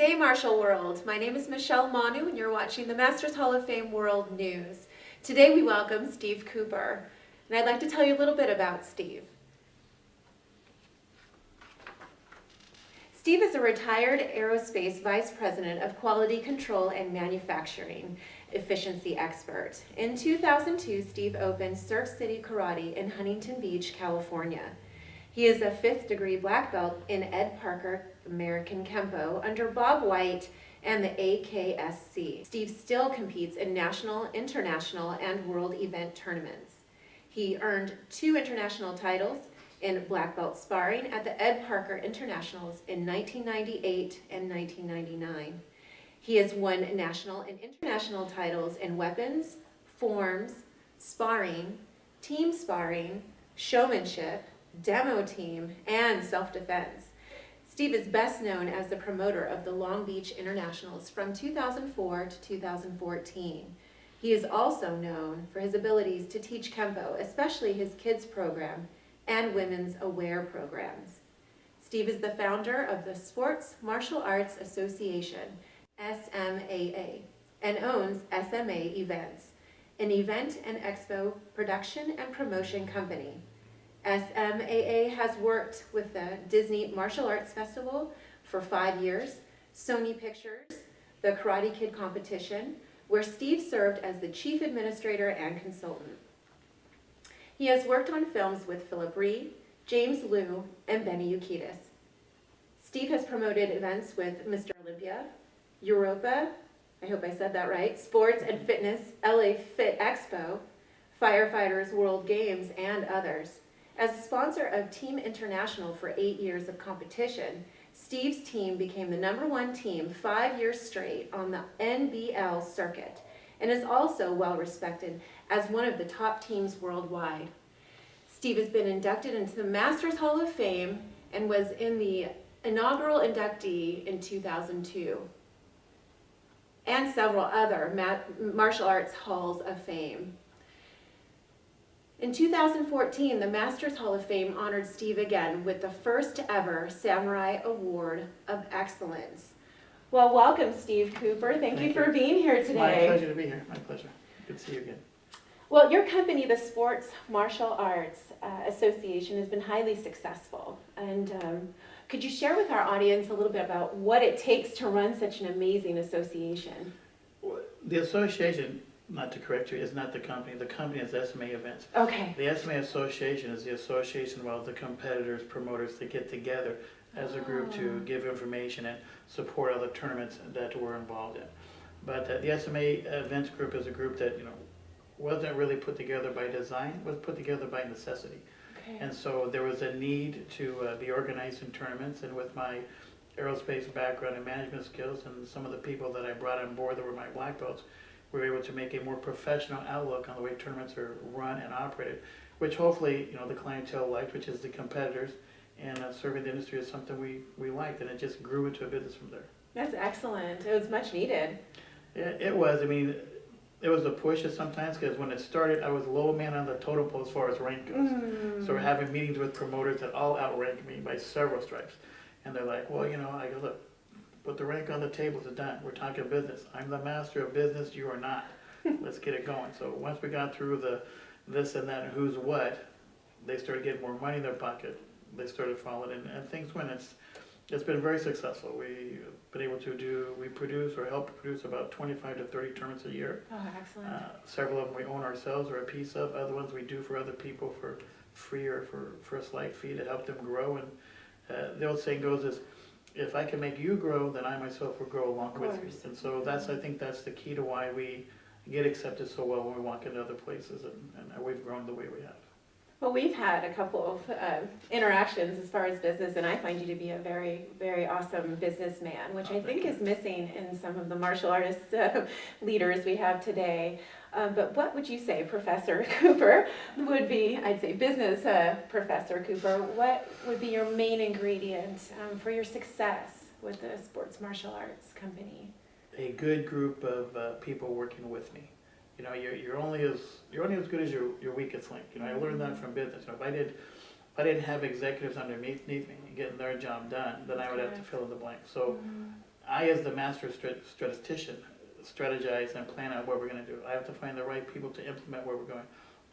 day, martial world. My name is Michelle Manu, and you're watching the Masters Hall of Fame World News. Today we welcome Steve Cooper, and I'd like to tell you a little bit about Steve. Steve is a retired aerospace vice president of quality control and manufacturing efficiency expert. In 2002, Steve opened Surf City Karate in Huntington Beach, California. He is a 5th degree black belt in Ed Parker American Kenpo under Bob White and the AKSC. Steve still competes in national, international, and world event tournaments. He earned 2 international titles in black belt sparring at the Ed Parker Internationals in 1998 and 1999. He has won national and international titles in weapons, forms, sparring, team sparring, showmanship, demo team, and self-defense. Steve is best known as the promoter of the Long Beach Internationals from 2004 to 2014. He is also known for his abilities to teach Kenpo, especially his kids program and women's aware programs. Steve is the founder of the Sports Martial Arts Association, SMAA, and owns SMA Events, an event and expo production and promotion company. SMAA has worked with the Disney Martial Arts Festival for 5 years, Sony Pictures, the Karate Kid competition, where Steve served as the chief administrator and consultant. He has worked on films with Philip Reed, James Liu, and Benny Urquidez. Steve has promoted events with Mr. Olympia, Europa, I hope I said that right, Sports and Fitness, LA Fit Expo, Firefighters World Games, and others. As a sponsor of Team International for 8 years of competition, Steve's team became the #1 team 5 years straight on the NBL circuit and is also well respected as one of the top teams worldwide. Steve has been inducted into the Masters Hall of Fame and was in the inaugural inductee in 2002 and several other martial arts halls of fame. In 2014, the Masters Hall of Fame honored Steve again with the first ever Samurai Award of Excellence. Well, welcome, Steve Cooper. Thank you for being here today. My pleasure to be here. My pleasure. Good to see you again. Well, your company, the Sports Martial Arts Association, has been highly successful. And could you share with our audience a little bit about what it takes to run such an amazing association? Well, the association, not to correct you, is not the company. The company is SMA Events. Okay. The SMA Association is the association of all the competitors, promoters that get together as a group to give information and support other tournaments that we're involved in. But the SMA Events group is a group that wasn't really put together by design, was put together by necessity. Okay. And so there was a need to be organized in tournaments, and with my aerospace background and management skills and some of the people that I brought on board that were my black belts, we were able to make a more professional outlook on the way tournaments are run and operated, which hopefully the clientele liked, which is the competitors, and serving the industry is something we liked, and it just grew into a business from there. That's excellent. It was much needed. It was. I mean, it was a push at sometimes, because when it started, I was the low man on the totem pole as far as rank goes. So we're having meetings with promoters that all outrank me by several stripes, and they're like, well, I go, look, put the rank on the table, it's done. We're talking business. I'm the master of business, you are not. Let's get it going. So once we got through the this and that and who's what, they started getting more money in their pocket. They started following, and things went. It's been very successful. We've been able to we produce or help produce about 25 to 30 tournaments a year. Oh, excellent. Several of them we own ourselves or a piece of. Other ones we do for other people for free or for a slight fee to help them grow. And the old saying goes is, if I can make you grow, then I myself will grow along with you. And so I think that's the key to why we get accepted so well when we walk into other places, and we've grown the way we have. Well, we've had a couple of interactions as far as business, and I find you to be a very, very awesome businessman, which I think is missing in some of the martial artist leaders we have today. But what would you say, Professor Cooper, would be, I'd say business Professor Cooper, what would be your main ingredient for your success with the Sports Martial Arts Company? A good group of people working with me. You're only as good as your weakest link. I learned that from business. If I didn't have executives underneath me getting their job done, then I would have to fill in the blank. So I, as the master statistician, strategize and plan out what we're going to do. I have to find the right people to implement where we're going.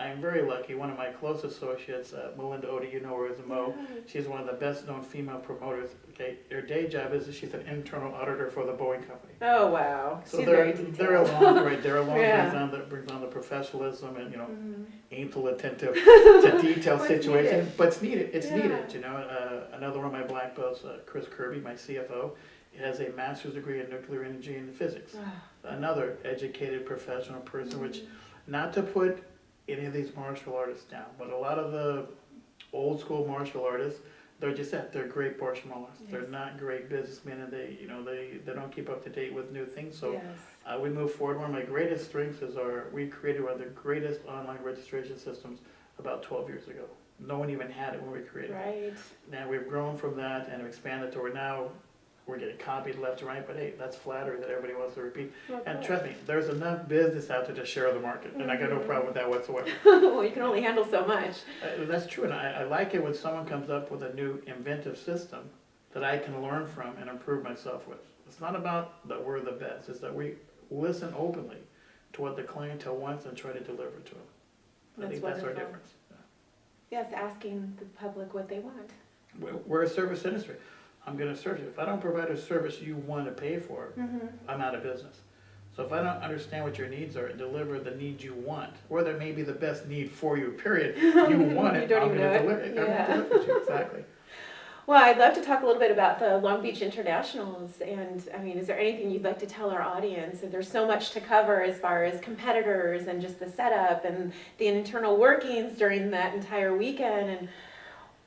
I'm very lucky. One of my close associates, Melinda Odie, you know her as Mo. She's one of the best-known female promoters. Okay, her day job is that she's an internal auditor for the Boeing company. Oh wow! So She's they're very detailed. they're along, right? They're along Yeah. brings on the professionalism and Mhm. anal attentive to detail What's situation, needed. but it's needed. It's Yeah. needed. Another one of my black belts, Chris Kirby, my CFO, has a master's degree in nuclear energy and physics. Wow. Another educated professional person, which, not to put any of these martial artists down, but a lot of the old school martial artists, they're just that. They're great martial artists. Yes. They're not great businessmen, and they don't keep up to date with new things. So Yes. we move forward. One of my greatest strengths is we created one of the greatest online registration systems about 12 years ago. No one even had it when we created it. Right. Now we've grown from that and expanded to where now we're getting copied left and right, but hey, that's flattery that everybody wants to repeat. Well, And good. trust me, there's enough business out there to share the market, and I got no problem with that whatsoever. Well, you can only handle so much. That's true, and I like it when someone comes up with a new inventive system that I can learn from and improve myself with. It's not about that we're the best, it's that we listen openly to what the clientele wants and try to deliver to them. I That's think that's our wonderful. difference. Yes, asking the public what they want. We're a service industry. I'm going to serve you. If I don't provide a service you want to pay for, Mm-hmm. I'm out of business. So if I don't understand what your needs are and deliver the needs you want, or that may be the best need for you, period, you want it, You don't I'm even going know to it. deliver it. I'm Yeah. going to deliver it to you. Exactly. Well, I'd love to talk a little bit about the Long Beach Internationals, and I mean, is there anything you'd like to tell our audience? And there's so much to cover as far as competitors and just the setup and the internal workings during that entire weekend. And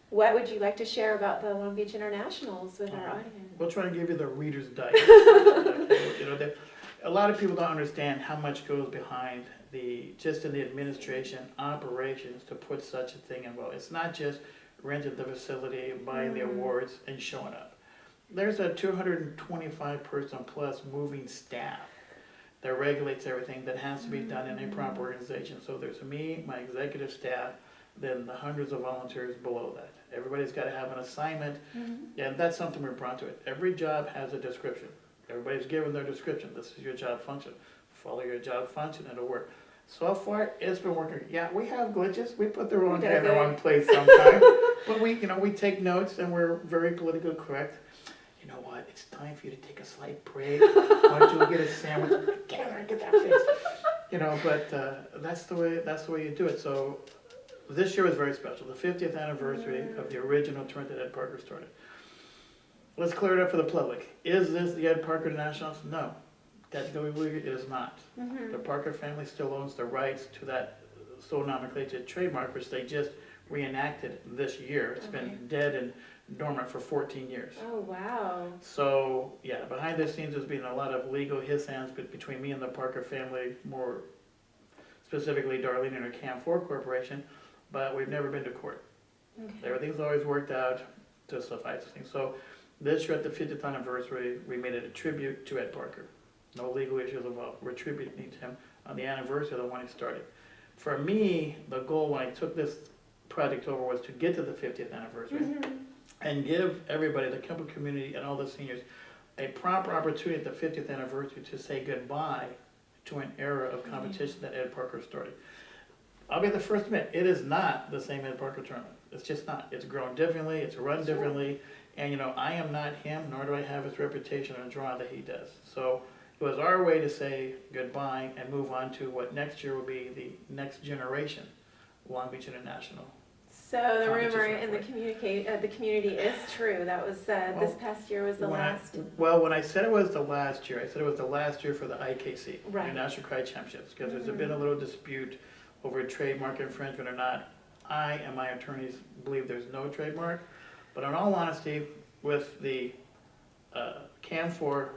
what would you like to share about the Long Beach Internationals with our audience? We'll try to give you the Reader's Digest. Okay? A lot of people don't understand how much goes behind just in the administration operations to put such a thing in. Well, it's not just renting the facility, buying the awards, and showing up. There's a 225 person plus moving staff that regulates everything that has to be done in a proper organization. So there's me, my executive staff, then the hundreds of volunteers below that. Everybody's got to have an assignment, and that's something we're brought to it. Every job has a description. Everybody's given their description. This is your job function. Follow your job function, and it'll work. So far, it's been working. Yeah, we have glitches. We put the wrong guy in the wrong place sometimes, but we take notes, and we're very politically correct. You know what? It's time for you to take a slight break. Why don't you get a sandwich? Get that fixed. But that's the way you do it. So this year was very special. The 50th anniversary of the original tournament that Ed Parker started. Let's clear it up for the public. Is this the Ed Parker Nationals? No. Technically, it is not. The Parker family still owns the rights to that sole nomenclature trademark, which they just reenacted this year. It's been dead and dormant for 14 years. Oh, wow. So, yeah, behind the scenes there's been a lot of legal his-hands between me and the Parker family, more specifically Darlene and her Cam4 Corporation, but we've never been to court. Okay. Everything's always worked out to suffice things. So this year at the 50th anniversary, we made it a tribute to Ed Parker. No legal issues involved. We're tributing to him on the anniversary of the one he started. For me, the goal when I took this project over was to get to the 50th anniversary and give everybody, the Kenpo community and all the seniors, a proper opportunity at the 50th anniversary to say goodbye to an era of competition that Ed Parker started. I'll be the first to admit, it is not the same Ed Parker tournament. It's just not. It's grown differently, it's run differently, and I am not him, nor do I have his reputation and draw that he does. So it was our way to say goodbye and move on to what next year will be the next generation Long Beach International. So the rumor in the community is true. That was this past year was the last. When I said it was the last year, I said it was the last year for the AKSC, Right. International Karate Championships, because there's been a little dispute over trademark infringement or not. I and my attorneys believe there's no trademark, but in all honesty, with the Cam4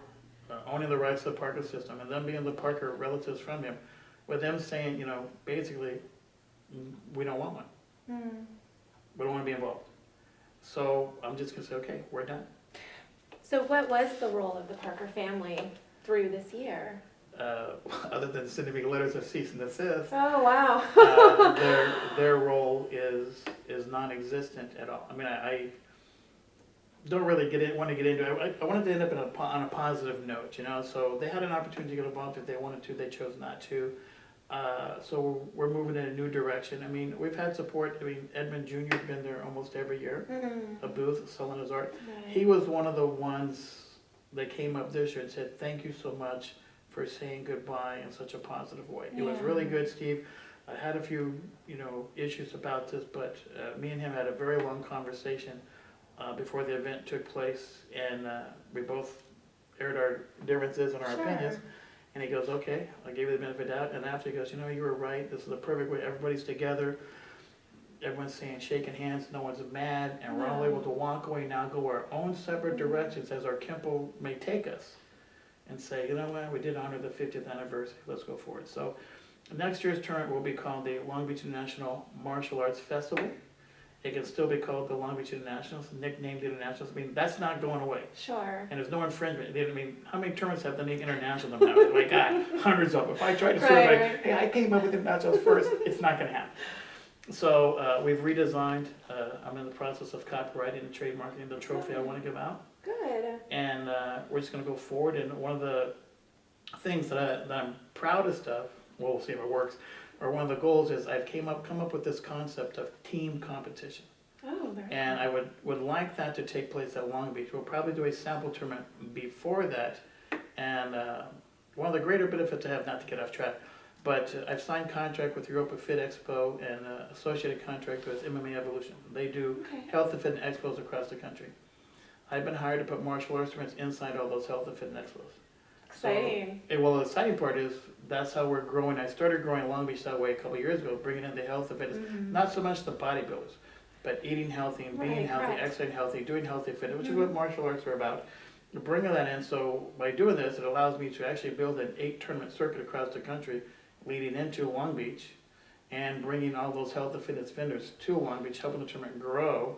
owning the rights to the Parker system and them being the Parker relatives from him, with them saying, basically, we don't want one. We don't want to be involved. So I'm just going to say, okay, we're done. So what was the role of the Parker family through this year? Other than sending me letters of cease and desist, Oh, wow. their role is non-existent at all. I mean, don't really want to get into it. I wanted to end up on a positive note, you know. So they had an opportunity to get involved if they wanted to. They chose not to. So we're moving in a new direction. I mean, we've had support. I mean, Edmund Jr. has been there almost every year, a booth selling his art. Right. He was one of the ones that came up this year and said, "Thank you so much for saying goodbye in such a positive way." It was really good, Steve. I had a few, you know, issues about this, but me and him had a very long conversation before the event took place, and we both aired our differences and our opinions. And he goes, "Okay, I'll give you the benefit of the doubt." And after he goes, "You know, you were right. This is the perfect way. Everybody's together. Everyone's saying, shaking hands. No one's mad, and we're all able to walk away now, go our own separate directions as our Kenpo may take us, and say, you know what, we did honor the 50th anniversary. Let's go forward." So next year's tournament will be called the Long Beach International Martial Arts Festival. It can still be called the Long Beach Internationals, nicknamed the Internationals. I mean, that's not going away. Sure. And there's no infringement. I mean, how many tournaments have the name International now? My God, hundreds of them. If I tried to say, like, hey, I came up with Internationals first, it's not going to happen. So we've redesigned. I'm in the process of copywriting and trademarking the trophy I want to give out. Good. And we're just going to go forward. And one of the things that I'm proudest of, well, we'll see if it works, or one of the goals is I've come up with this concept of team competition. Oh, very And I would like that to take place at Long Beach. We'll probably do a sample tournament before that. And one of the greater benefits I have, not to get off track, but I've signed contract with Europa Fit Expo and associated contract with MMA Evolution. They do health and fitness expos across the country. I've been hired to put martial arts tournaments inside all those health and fitness expos. exciting. So, well, the exciting part is that's how we're growing. I started growing Long Beach that way a couple of years ago, bringing in the health and fitness, not so much the bodybuilders, but eating healthy and being healthy, exercising healthy, doing healthy fitness, which is what martial arts are about. Bringing that in, so by doing this, it allows me to actually build an 8-tournament circuit across the country leading into Long Beach and bringing all those health and fitness vendors to Long Beach, helping the tournament grow,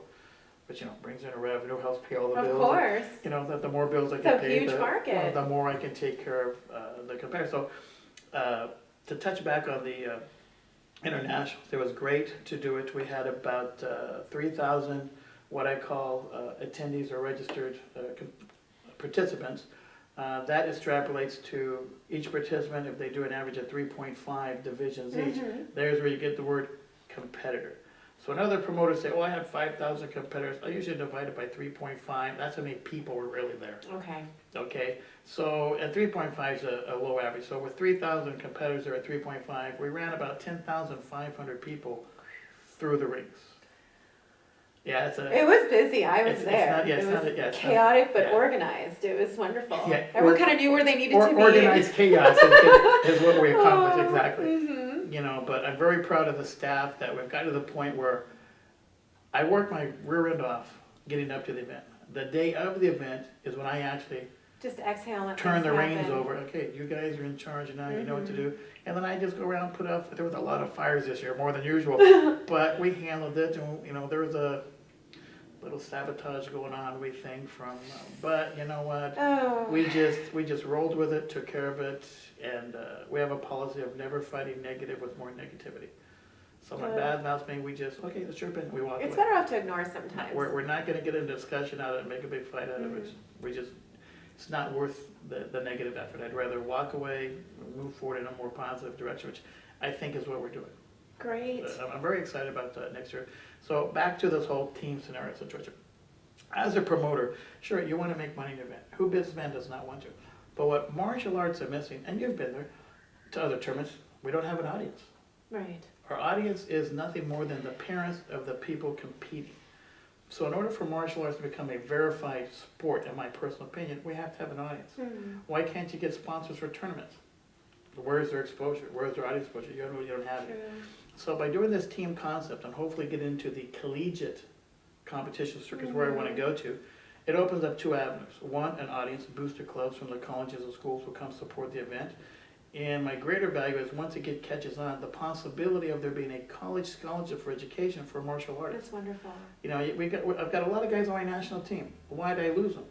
which, you know, brings in a revenue, helps pay all the bills. Of course. You know, the more bills I It's can a pay, huge market. the more I can take care of the competitor. So to touch back on the internationals, it was great to do it. We had about 3,000 what I call attendees or registered participants. That extrapolates to each participant, if they do an average of 3.5 divisions each, there's where you get the word competitor. So another promoter say, oh, I have 5,000 competitors. I usually divide it by 3.5. That's how many people were really there. Okay. Okay, so at 3.5 is a low average. So with 3,000 competitors there at 3.5, we ran about 10,500 people through the rings. Yeah, it was busy. I was there. It was chaotic but organized. It was wonderful. Yeah, everyone kind of knew where they needed to be. Organized chaos is what we accomplished, exactly. You know, but I'm very proud of the staff that we've got to the point where I worked my rear end off getting up to the event. The day of the event is when I actually just exhale and turn the reins over. Okay, you guys are in charge and now you know what to do. And then I just go around and put up. There was a lot of fires this year, more than usual, but we handled it. And, you know, there was a little sabotage going on, we think, from, but you know what? Oh. We just rolled with it, took care of it, and we have a policy of never fighting negative with more negativity. Someone bad mouths me, we just, okay, let's chirp in, we walk away. It's better off to ignore sometimes. We're not going to get into discussion out of it and make a big fight out of it. We just, it's not worth the negative effort. I'd rather walk away, move forward in a more positive direction, which I think is what we're doing. Great. I'm very excited about next year. So back to this whole team scenario situation. As a promoter, sure, you want to make money in an event. Who businessman does not want to? But what martial arts are missing, and you've been there, to other tournaments, we don't have an audience. Right. Our audience is nothing more than the parents of the people competing. So in order for martial arts to become a verified sport, in my personal opinion, we have to have an audience. Why can't you get sponsors for tournaments? Where's their exposure? Where's their audience exposure? You don't have it. So by doing this team concept and hopefully get into the collegiate competition circuits where I want to go to, it opens up 2 avenues. One, an audience, booster clubs from the colleges and schools will come support the event. And my greater value is once it catches on, the possibility of there being a college scholarship for education for martial artists. That's wonderful. You know, I've got a lot of guys on my national team. Why did I lose them?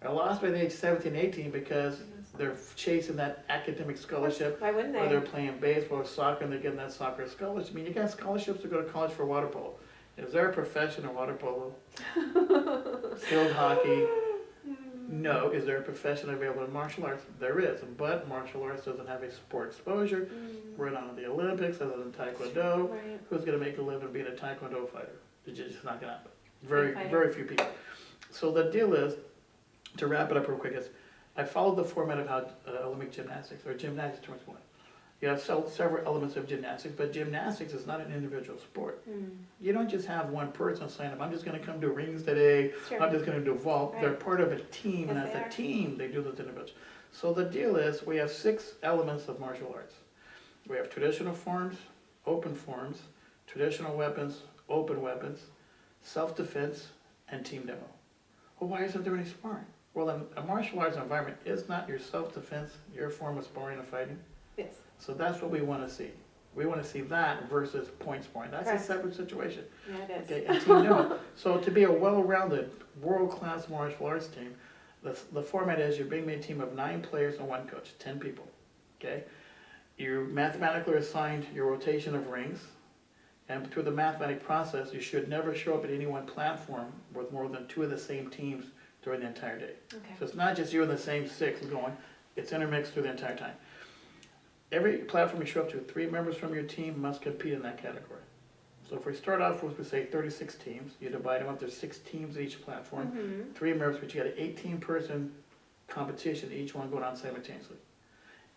I lost by the age 17, 18 because they're chasing that academic scholarship. Why wouldn't they? Or they're playing baseball or soccer and they're getting that soccer scholarship. I mean, you got scholarships to go to college for water polo. Is there a profession in water polo? field hockey. No. Is there a profession available in martial arts? There is, but martial arts doesn't have a sport exposure. We're not in the Olympics other than Taekwondo. Right. Who's going to make a living being a Taekwondo fighter? It's just not going to happen. Fighter. Very few people. So the deal is, to wrap it up real quick, is I followed the format of how Olympic gymnastics, or gymnastics towards one. You have several elements of gymnastics, but gymnastics is not an individual sport. You don't just have one person sign up, I'm just going to come do rings today, Sure. I'm just going to do vault. Right. They're part of a team, and Yes, as they a are. team, they do those individuals. So the deal is, we have 6 elements of martial arts. We have traditional forms, open forms, traditional weapons, open weapons, self-defense, and team demo. Well, why isn't there any sparring? Well, a martial arts environment is not your self-defense, your form of sparring and fighting. Yes. So that's what we want to see. We want to see that versus point sparring. That's Correct. a separate situation. Yeah, it is. Okay, and team demo. So to be a well-rounded, world-class martial arts team, the format is you bring me a team of 9 players and 1 coach, 10 people. Okay, you mathematically assigned your rotation of rings, and through the mathematic process, you should never show up at any one platform with more than 2 of the same teams during the entire day. Okay. So it's not just you and the same 6 going, it's intermixed through the entire time. Every platform you show up to, 3 members from your team must compete in that category. So if we start off with, we say 36 teams, you divide them up, there's 6 teams at each platform, 3 members, but you got an 18-person competition, each one going on simultaneously.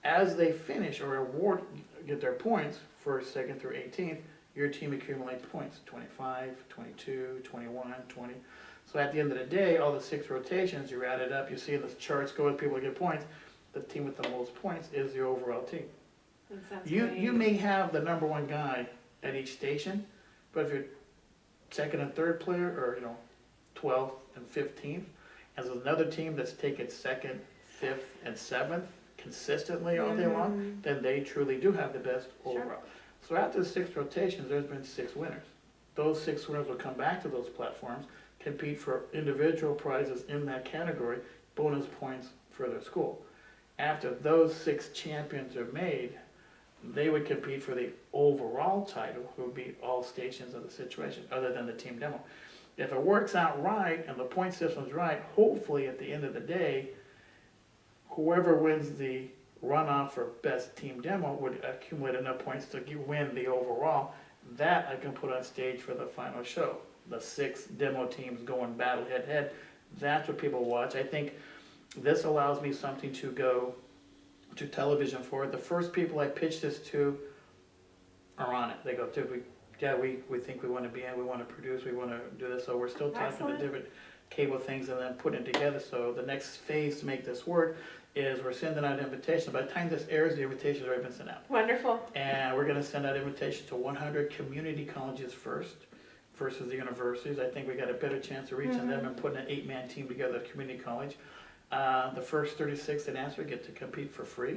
As they finish or award, get their points, first, second through 18th, your team accumulates points, 25, 22, 21, 20. So at the end of the day, all the 6 rotations, you add it up, you see the charts go with people that get points, the team with the most points is the overall team. That sounds You great. may have the number 1 guy at each station, but if you're second and third player, or 12th and 15th, and there's another team that's taken 2nd, 5th, and 7th consistently all day long, then they truly do have the best Sure. overall. So after 6 rotations, there's been 6 winners. Those 6 winners will come back to those platforms, compete for individual prizes in that category, bonus points for their school. After those 6 champions are made, they would compete for the overall title, who would beat all stations of the situation, other than the team demo. If it works out right and the point system's right, hopefully at the end of the day, whoever wins the runoff for best team demo would accumulate enough points to win the overall. That I can put on stage for the final show. The 6 demo teams going battle head to head. That's what people watch. I think this allows me something to go to television for. The first people I pitch this to are on it. They go, dude, we think we want to be in, we want to produce, we want to do this. So we're still talking Excellent. to different cable things and then putting it together. So the next phase to make this work is we're sending out invitations. By the time this airs, the invitations have already been sent out. Wonderful. And we're going to send out invitations to 100 community colleges first versus the universities. I think we got a better chance of reaching them and putting an 8-man team together at community college. The first 36 that answer get to compete for free.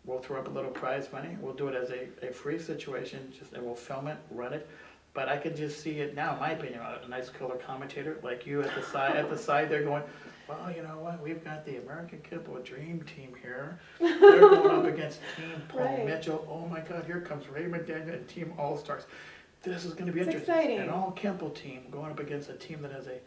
We'll throw up a little prize money. We'll do it as a free situation, and we'll film it, run it. But I can just see it now, in my opinion, a nice color commentator like you at the side there going, well, you know what, we've got the American Kenpo Dream Team here. They're going up against Team Paul Right. Mitchell. Oh my God, here comes Ray McDaniel and Team All-Stars. This is going to be It's interesting. exciting. An all-Kenpo team going up against a team that has a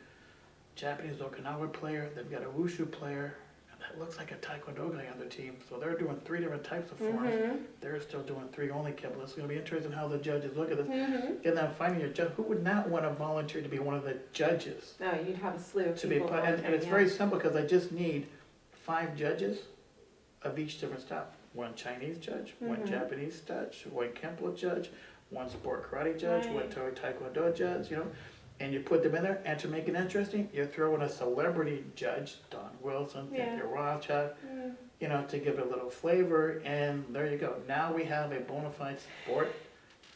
Japanese Okinawa player, they've got a Wushu player, and that looks like a Taekwondo guy on their team. So they're doing 3 different types of forms. They're still doing 3 only Kenpo. It's going to be interesting how the judges look at this. And then finding a judge, who would not want to volunteer to be one of the judges? No, you'd have a slew of To be, people. and it's yeah. very simple because I just need 5 judges of each different style. 1 Chinese judge, 1 Japanese judge, 1 Kenpo judge, 1 sport karate judge, 1 Taekwondo judge, and you put them in there, and to make it interesting, you throw in a celebrity judge, Don Wilson, Cynthia Rothschild, to give it a little flavor, and there you go. Now we have a bona fide sport.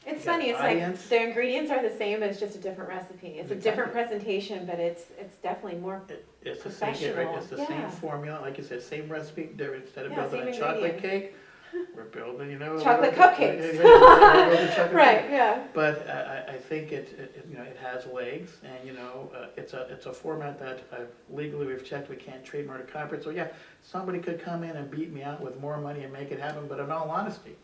It's You got funny, it's audience. like the ingredients are the same, but it's just a different recipe. It's a Exactly. different presentation, but it's definitely more, It's the same, Professional, it's the yeah. same formula, like you said, same recipe. Instead of Yeah, building same a chocolate ingredients. cake, we're building, Chocolate we're cupcakes. building chocolate right, cake. yeah. But I think it has legs, and it's a format that legally we've checked, we can't trademark or copyright. So yeah, somebody could come in and beat me out with more money and make it happen. But in all honesty,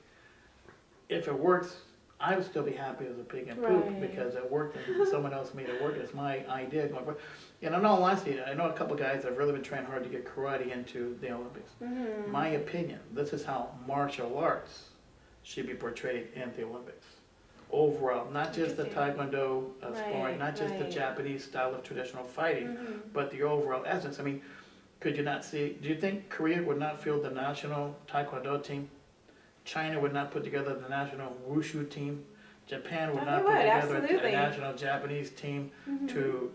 if it works, I would still be happy as a pig and poop Right. because it worked and someone else made it work. It's my idea going forward. And in all honesty, I know a couple guys that have really been trying hard to get karate into the Olympics. Mm-hmm. My opinion, this is how martial arts should be portrayed in the Olympics. Overall, not just the Taekwondo sparring, Right, not just the right. Japanese style of traditional fighting, Mm-hmm. but the overall essence. I mean, could you not see, do you think Korea would not field the national Taekwondo team? China would not put together the national wushu team? Japan would Oh, not they put would, together absolutely. a national Japanese team Mm-hmm.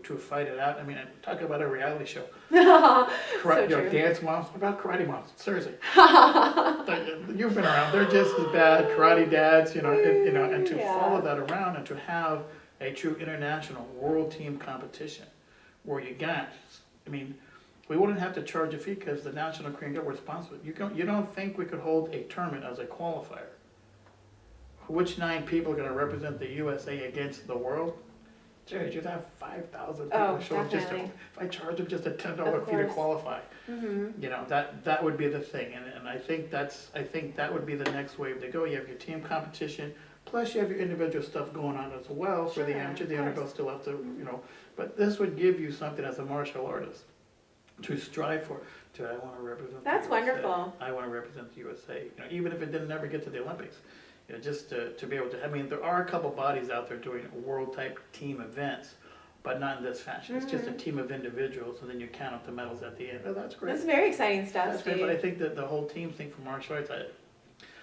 to fight it out? I mean, talk about a reality show. So Your true. dance moms, what about karate moms? Seriously. You've been around. They're just as bad, karate dads, and to Yeah. follow that around and to have a true international world team competition where you got, I mean, we wouldn't have to charge a fee because the national Korean government would sponsor it. You don't think we could hold a tournament as a qualifier? Which 9 people are going to represent the USA against the world? Dude, you'd have 5,000 people Oh, show up just to, definitely. if I charge them just a $10 Of fee to course. qualify. Mm-hmm. That would be the thing, and I think that would be the next wave to go. You have your team competition, plus you have your individual stuff going on as well for the Sure, amateur. of The underdog course. still have to, but this would give you something as a martial artist to strive for. I want to represent. That's the USA. wonderful. I want to represent the USA. Even if it didn't ever get to the Olympics, just to be able to. I mean, there are a couple bodies out there doing world type team events, but not in this fashion. It's just a team of individuals, and then you count up the medals at the end. Oh, that's great. That's very exciting stuff, That's Steve. great, but I think that the whole team thing for martial arts,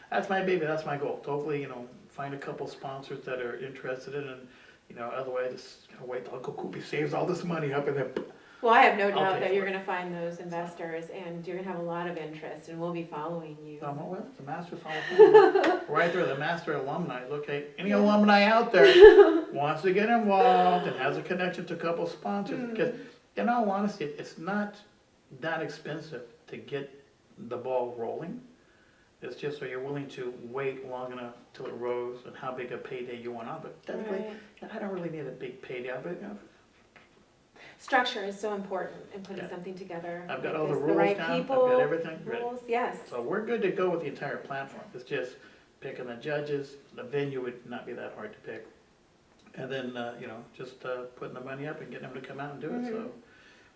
that's my baby. That's my goal. To hopefully, find a couple sponsors that are interested in, and otherwise, just wait till Uncle Koopy saves all this money up, and then. Well, I have no I'll doubt pay that for you're it. going to find those investors, and you're going to have a lot of interest, and we'll be following you. Well, the Masters Hall of Fame, right there, the Master alumni. Look, hey, any alumni out there wants to get involved and has a connection to a couple sponsors. Because, in all honesty, it's not that expensive to get the ball rolling. It's just so you're willing to wait long enough till it rolls and how big a payday you want on. But technically, Right. I don't really need a big payday. Structure is so important in putting Yeah. something together. I've got like all the this. rules right down. people, I've got everything ready. rules, yes. So we're good to go with the entire platform. It's just picking the judges. The venue would not be that hard to pick. And then, just putting the money up and getting them to come out and do it. So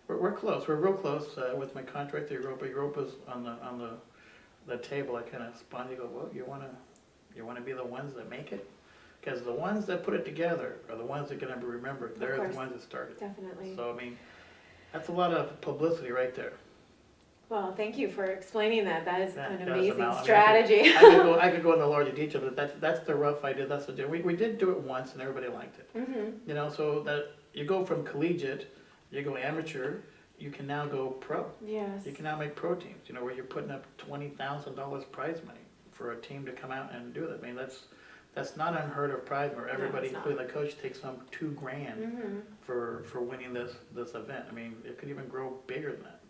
we're close. We're real close with my contract to Europa. Europa's on the table. I kind of spun. You go, well, you want to be the ones that make it? Because the ones that put it together are the ones that are going to be remembered. They're the course. ones that started. Definitely. So, I mean, that's a lot of publicity right there. Well, thank you for explaining that. That is That an does amazing amount. I mean, strategy. I could go into larger detail, but that's the rough idea. That's the deal. We did do it once, and everybody liked it. Mm-hmm. So that you go from collegiate, you go amateur, you can now go pro. Yes. You can now make pro teams. Where you're putting up $20,000 prize money for a team to come out and do that. I mean, that's not unheard of prize where everybody, it's not. including the coach, takes home $2,000 Mm-hmm. for winning this event. I mean, it could even grow bigger than that.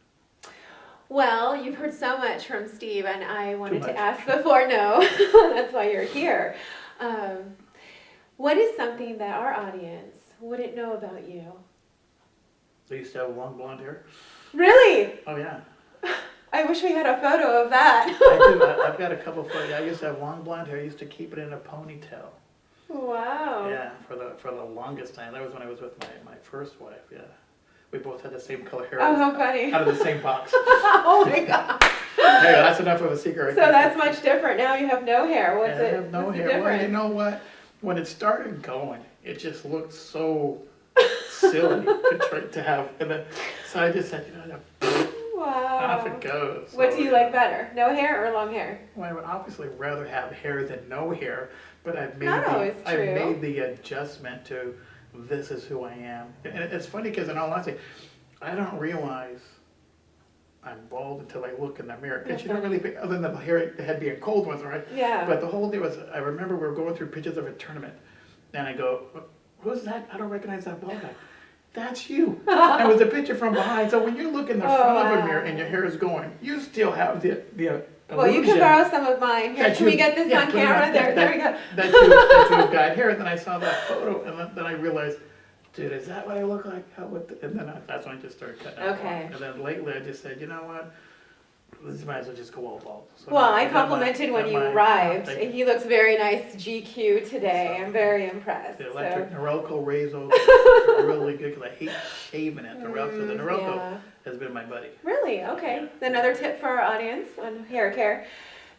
Well, you've heard so much from Steve, and I wanted much. to ask before. No, that's why you're here. What is something that our audience wouldn't know about you? They used to have long blonde hair. Really? Oh yeah. I wish we had a photo of that. I do. I've got a couple photos. I used to have long blonde hair. I used to keep it in a ponytail. Wow. Yeah, for the longest time. That was when I was with my first wife. Yeah, we both had the same color hair. Oh, how funny. Out of the same box. Oh my God. Hey, that's enough of a secret. Right So there. that's much different. Now you have no hair. What's And I it? have no what's the hair. Well, you difference? know what? When it started going, it just looked so silly to have. And then, so I just said, off it Wow. goes. What So, do you like better? No hair or long hair? Well, I would obviously rather have hair than no hair, but I've made Not always I've true. made the adjustment to this is who I am. And it's funny because in all honesty, I don't realize I'm bald until I look in the mirror. Because you don't really pick, other than the hair, the head being cold ones, right? Yeah. But the whole deal was, I remember we were going through pictures of a tournament, and I go, who's that? I don't recognize that bald guy. That's you. And it was a picture from behind. So when you look in the front of a mirror and your hair is going, you still have the well, you can illusion borrow some of mine. Here, that can you- we get this yeah, on put it camera? on. There we go. that you've got hair. And then I saw that photo, and then I realized, dude, is that what I look like? And then that's when I just started cutting it off. Okay. And then lately I just said, you know what? This might as well just go all bald. So Well, I got my- complimented when got you my- arrived. thank you. He looks very nice GQ today. So- I'm very impressed. The electric So. Norelco razor is really good because I hate shaving it. So the Norelco Yeah. has been my buddy. Really? Okay. Another tip for our audience on hair care.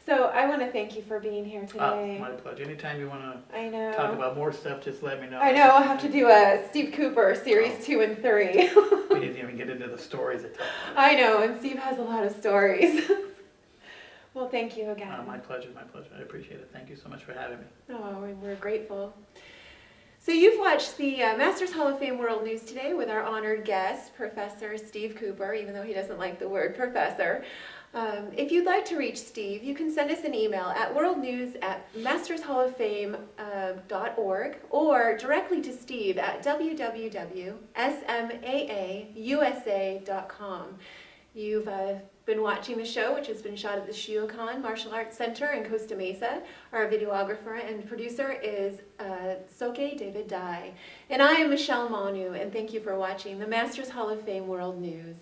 So I want to thank you for being here today. My pleasure. Anytime you want I to know. talk about more stuff, just let me know. I know. I'll have to do a Steve Cooper series 2 and 3. We didn't even get into the stories at all. I know, and Steve has a lot of stories. Well, thank you again. My pleasure, my pleasure. I appreciate it. Thank you so much for having me. Oh, we're grateful. So you've watched the Masters Hall of Fame World News today with our honored guest, Professor Steve Cooper, even though he doesn't like the word professor. If you'd like to reach Steve, you can send us an email at worldnews@mastershalloffame.org or directly to Steve at www.smaausa.com. You've been watching the show, which has been shot at the Shiokan Martial Arts Center in Costa Mesa. Our videographer and producer is Soke David Dai. And I am Michelle Manu, and thank you for watching the Masters Hall of Fame World News.